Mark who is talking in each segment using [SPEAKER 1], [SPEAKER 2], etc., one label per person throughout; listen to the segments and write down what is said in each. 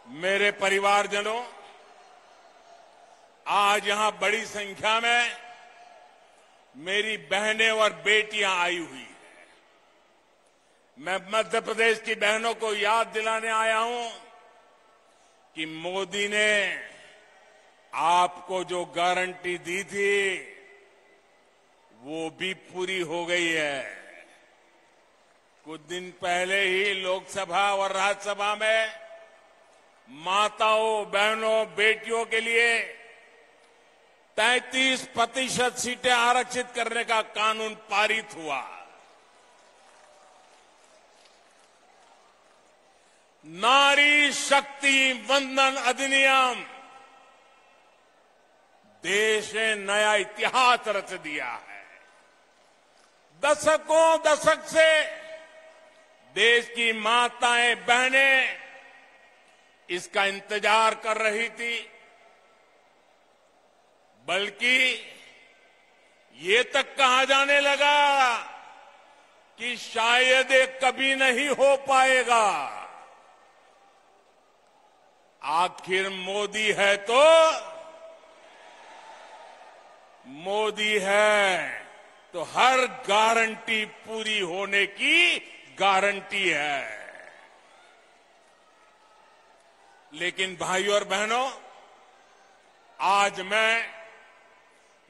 [SPEAKER 1] मेरे परिवारजनों, आज यहां बड़ी संख्या में मेरी बहनें और बेटियां आई हुई हैं। मैं मध्य प्रदेश की बहनों को याद दिलाने आया हूं कि मोदी ने आपको जो गारंटी दी थी वो भी पूरी हो गई है। कुछ दिन पहले ही लोकसभा और राज्यसभा में माताओं, बहनों, बेटियों के लिए 33% सीटें आरक्षित करने का कानून पारित हुआ। नारी शक्ति वंदन अधिनियम देश ने नया इतिहास रच दिया है। दशक से देश की माताएं, बहनें इसका इंतजार कर रही थी, बल्कि ये तक कहा जाने लगा कि शायद ये कभी नहीं हो पाएगा। आखिर मोदी है तो हर गारंटी पूरी होने की गारंटी है। लेकिन भाइयों और बहनों, आज मैं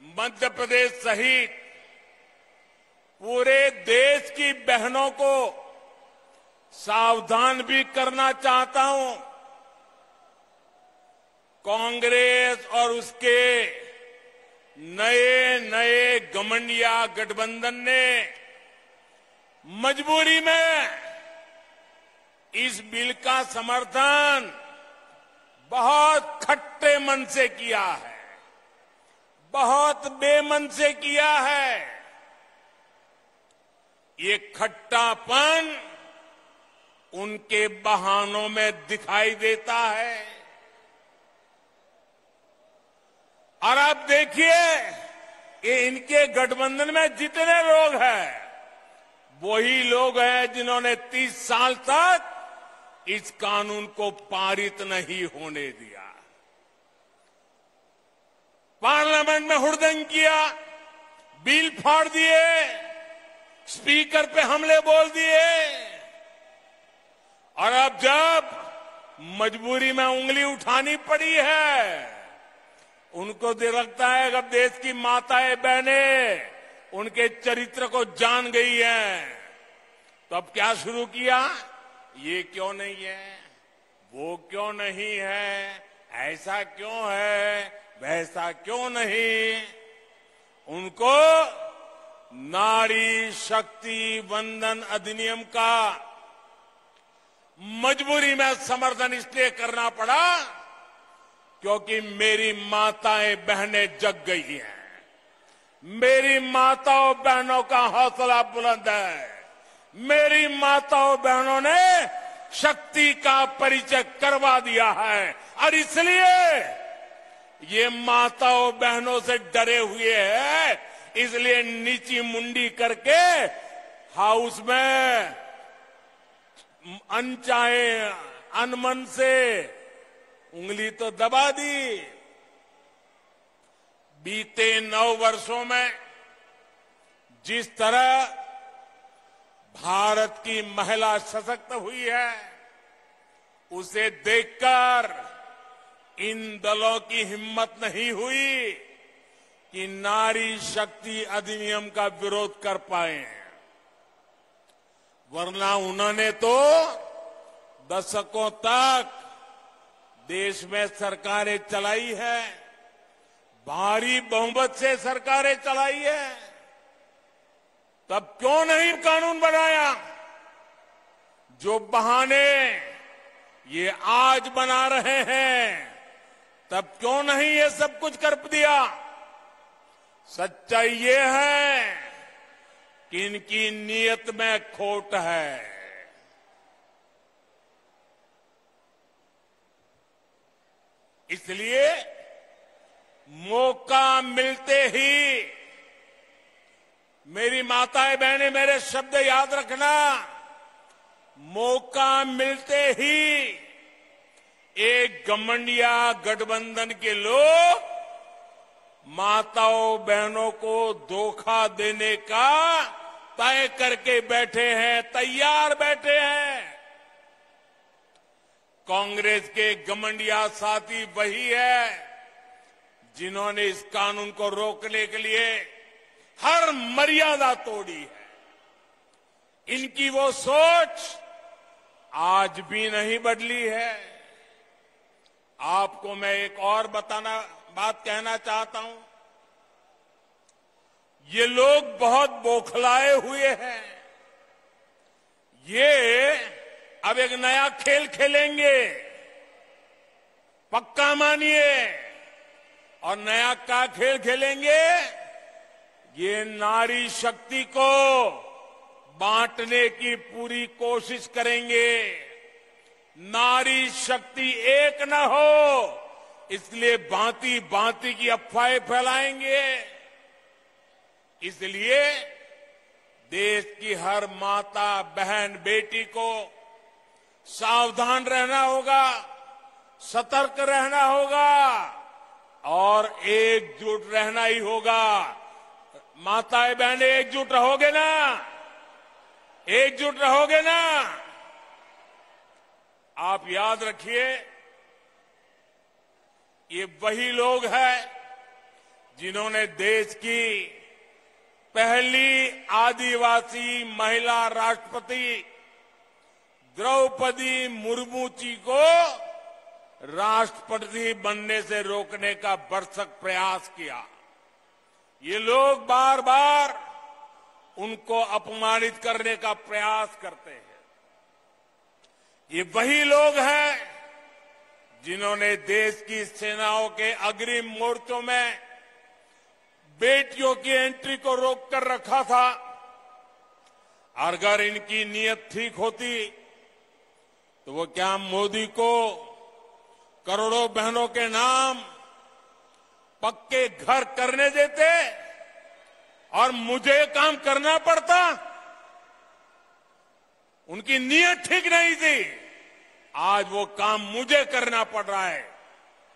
[SPEAKER 1] मध्य प्रदेश सहित पूरे देश की बहनों को सावधान भी करना चाहता हूं। कांग्रेस और उसके नए घमंडिया गठबंधन ने मजबूरी में इस बिल का समर्थन बहुत खट्टे मन से किया है, बहुत बेमन से किया है। ये खट्टापन उनके बहानों में दिखाई देता है। और आप देखिए कि इनके गठबंधन में जितने लोग हैं, वही लोग हैं जिन्होंने 30 साल तक इस कानून को पारित नहीं होने दिया। पार्लियामेंट में हुड़दंग किया, बिल फाड़ दिए, स्पीकर पे हमले बोल दिए, और अब जब मजबूरी में उंगली उठानी पड़ी है, उनको लगता है कि अब देश की माताएं, बहनें उनके चरित्र को जान गई हैं, तो अब क्या शुरू किया? ये क्यों नहीं है, वो क्यों नहीं है, ऐसा क्यों है, वैसा क्यों नहीं। उनको नारी शक्ति वंदन अधिनियम का मजबूरी में समर्थन इसलिए करना पड़ा क्योंकि मेरी माताएं, बहनें जग गई हैं। मेरी माताओं, बहनों का हौसला बुलंद है। मेरी माताओं, बहनों ने शक्ति का परिचय करवा दिया है, और इसलिए ये माताओं, बहनों से डरे हुए हैं। इसलिए नीची मुंडी करके हाउस में अनचाहे अनमन से उंगली तो दबा दी। बीते 9 वर्षों में जिस तरह भारत की महिला सशक्त हुई है, उसे देखकर इन दलों की हिम्मत नहीं हुई कि नारी शक्ति अधिनियम का विरोध कर पाए, वरना उन्होंने तो दशकों तक देश में सरकारें चलाई है, भारी बहुमत से सरकारें चलाई है। तब क्यों नहीं कानून बनाया? जो बहाने ये आज बना रहे हैं, तब क्यों नहीं ये सब कुछ कर दिया? सच्चाई ये है कि इनकी नीयत में खोट है। इसलिए मौका मिलते ही, मेरी माताएं, बहनें, मेरे शब्द याद रखना, मौका मिलते ही एक घमंडिया गठबंधन के लोग माताओं बहनों को धोखा देने का तय करके बैठे हैं, तैयार बैठे हैं। कांग्रेस के घमंडिया साथी वही है जिन्होंने इस कानून को रोकने के लिए हर मर्यादा तोड़ी है। इनकी वो सोच आज भी नहीं बदली है। आपको मैं एक और बात कहना चाहता हूं। ये लोग बहुत बौखलाए हुए हैं। ये अब एक नया खेल खेलेंगे, पक्का मानिए। और नया क्या खेल खेलेंगे? ये नारी शक्ति को बांटने की पूरी कोशिश करेंगे। नारी शक्ति एक न हो, इसलिए भांति भांति की अफवाहें फैलाएंगे। इसलिए देश की हर माता बहन बेटी को सावधान रहना होगा, सतर्क रहना होगा और एकजुट रहना ही होगा। माताएं बहनें एकजुट रहोगे ना? एकजुट रहोगे ना? आप याद रखिए, ये वही लोग हैं जिन्होंने देश की पहली आदिवासी महिला राष्ट्रपति द्रौपदी मुर्मू जी को राष्ट्रपति बनने से रोकने का भरसक प्रयास किया। ये लोग बार बार उनको अपमानित करने का प्रयास करते हैं। ये वही लोग हैं जिन्होंने देश की सेनाओं के अग्रिम मोर्चों में बेटियों की एंट्री को रोककर रखा था। और अगर इनकी नीयत ठीक होती तो वो क्या मोदी को करोड़ों बहनों के नाम पक्के घर करने देते और मुझे काम करना पड़ता? उनकी नीयत ठीक नहीं थी। आज वो काम मुझे करना पड़ रहा है।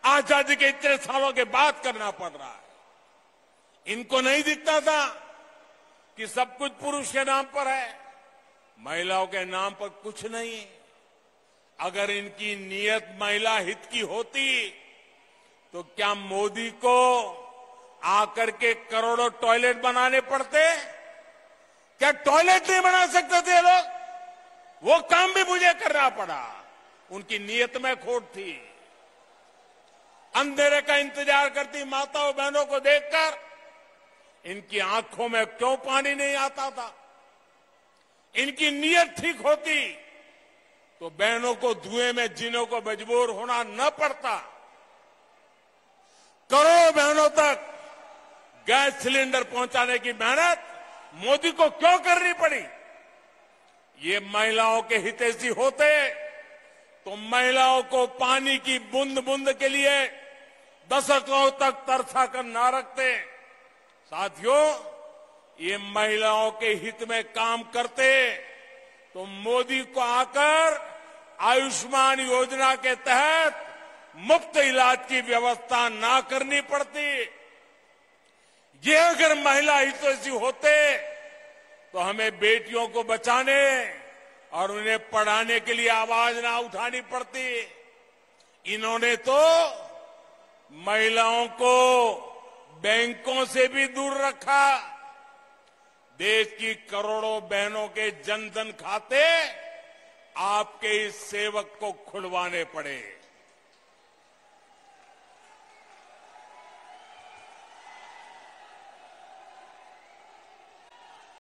[SPEAKER 1] आजादी के इतने सालों के बाद करना पड़ रहा है। इनको नहीं दिखता था कि सब कुछ पुरुष के नाम पर है, महिलाओं के नाम पर कुछ नहीं। अगर इनकी नीयत महिला हित की होती तो क्या मोदी को आकर के करोड़ों टॉयलेट बनाने पड़ते? क्या टॉयलेट नहीं बना सकते थे लोग? वो काम भी मुझे करना पड़ा। उनकी नीयत में खोट थी। अंधेरे का इंतजार करती माताओं बहनों को देखकर इनकी आंखों में क्यों पानी नहीं आता था? इनकी नीयत ठीक होती तो बहनों को धुएं में जीने को मजबूर होना न पड़ता। करोड़ों बहनों तक गैस सिलेंडर पहुंचाने की मेहनत मोदी को क्यों करनी पड़ी? ये महिलाओं के हितैषी होते तो महिलाओं को पानी की बूंद बूंद के लिए दशकों तक तरसा कर ना रखते। साथियों, ये महिलाओं के हित में काम करते तो मोदी को आकर आयुष्मान योजना के तहत मुफ्त इलाज की व्यवस्था ना करनी पड़ती। ये अगर महिला हितैषी होते तो हमें बेटियों को बचाने और उन्हें पढ़ाने के लिए आवाज ना उठानी पड़ती। इन्होंने तो महिलाओं को बैंकों से भी दूर रखा। देश की करोड़ों बहनों के जनधन खाते आपके इस सेवक को खुलवाने पड़े।